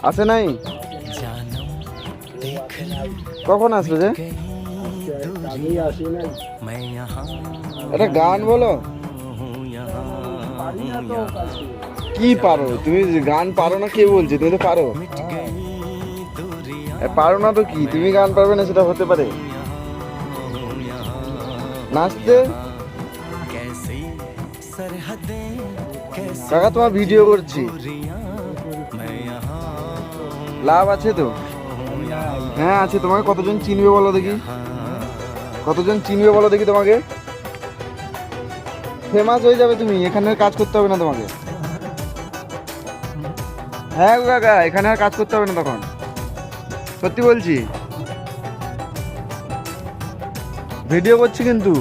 আসে নাই? কখন আসবে যে? একটা গান বলো। কি পারো তুমি? গান পারো না কে বলছে? তুমি তো পারো। পারো না তো কি, তুমি গান পারবে না সেটা হতে পারে? নাচতে? কাকা তোমার ভিডিও করছি, লাভ আছে তো? হ্যাঁ আছে। তোমাকে কতজন চিনবে বলো দেখি, কতজন চিনবে বলো দেখি তোমাকে? ফেমাস হয়ে যাবে তুমি, এখানে কাজ করতে হবে না তোমাকে। হ্যাঁ কাকা, এখানে আর কাজ করতে হবে না তখন, সত্যি বলছি। ভিডিও করছি, কিন্তু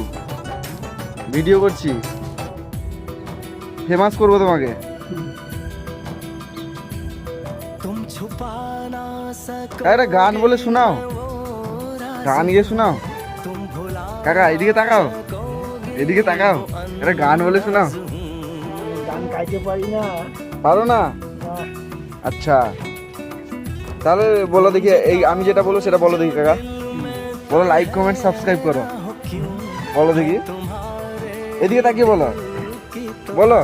ভিডিও করছি, ফেমাস করবো তোমাকে। একটা গান বলে শোনাও, গান গিয়ে শোনাও। কাকা এদিকে তাকাও, এদিকে তাকাও, একটা গান বলে শোনাও। গান গাইতে পারি না। পারো না? আচ্ছা তাহলে বলো দেখি, এই আমি যেটা বলবো সেটা বলো দেখি কাকা। বলো লাইক কমেন্ট সাবস্ক্রাইব করো, বলো দেখি। এদিকে তাকিয়ে বলো, বলো।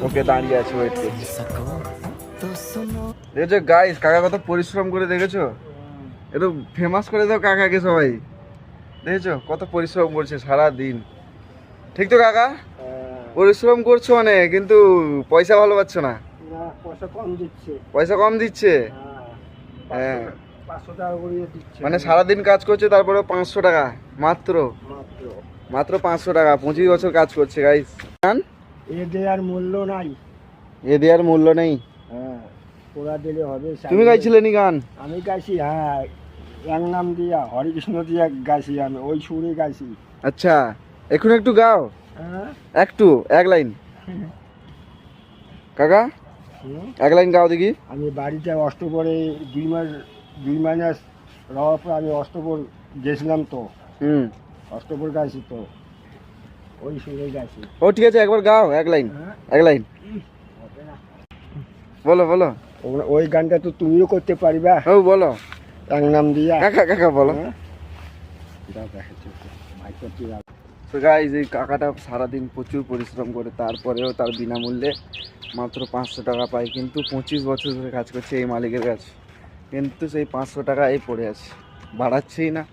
ওকে দাঁড়িয়ে আছে, ওয়েট করছি। দেখেছো গাইস, কাকা কত পরিশ্রম করে, দেখেছো? একটু ফেমাস করে দাও কাকাকে সবাই। দেখেছো কত পরিশ্রম করছে সারা দিন, ঠিক তো কাকা? পরিশ্রম করছো অনেক, কিন্তু পয়সা ভালো পাচ্ছ না। পয়সা কম দিচ্ছে। পয়সা কম দিচ্ছে? হ্যাঁ 500 টাকা করে দিচ্ছে। মানে সারাদিন কাজ করছে, তারপরে 500 টাকা মাত্র, মাত্র 500 টাকা। 25 বছর কাজ করছে গাইস। এ দেওয়ার মূল্য নাই, এ দেওয়ার মূল্য নেই। হ্যাঁ ওরা দিলে হবে। তুমি গাইছিলে নি গান? আমি গাইছি, হ্যাঁ এক নাম দিয়া হরিকৃষ্ণ দিয়া গাইছি, আমি ওই সুরে গাইছি। আচ্ছা এখন একটু গাও, হ্যাঁ একটু এক লাইন কাকা, এক লাইন গাও দেখি। আমি বাড়িতে অষ্টপরে 2 মাস রওয়ার পর আমি অষ্টপর গেছিলাম তো, অষ্টপর গাইছি তো, ওই সুরে গাইছি। ও ঠিক আছে, একবার গাও এক লাইন, এক লাইন বলো বলো। ওই গানটা তো তুমিও করতে পারিবা। ও বলো, এক নাম দিয়া। কাকা কাকা বলো। তো গাইস এই কাকাটা সারাদিন প্রচুর পরিশ্রম করে, তারপরেও তার বিনামূল্যে মাত্র 500 টাকা পায়, কিন্তু 25 বছর ধরে কাজ করছে এই মালিকের কাছে, কিন্তু সেই 500 টাকা এই পড়ে আছে, বাড়াচ্ছেই না।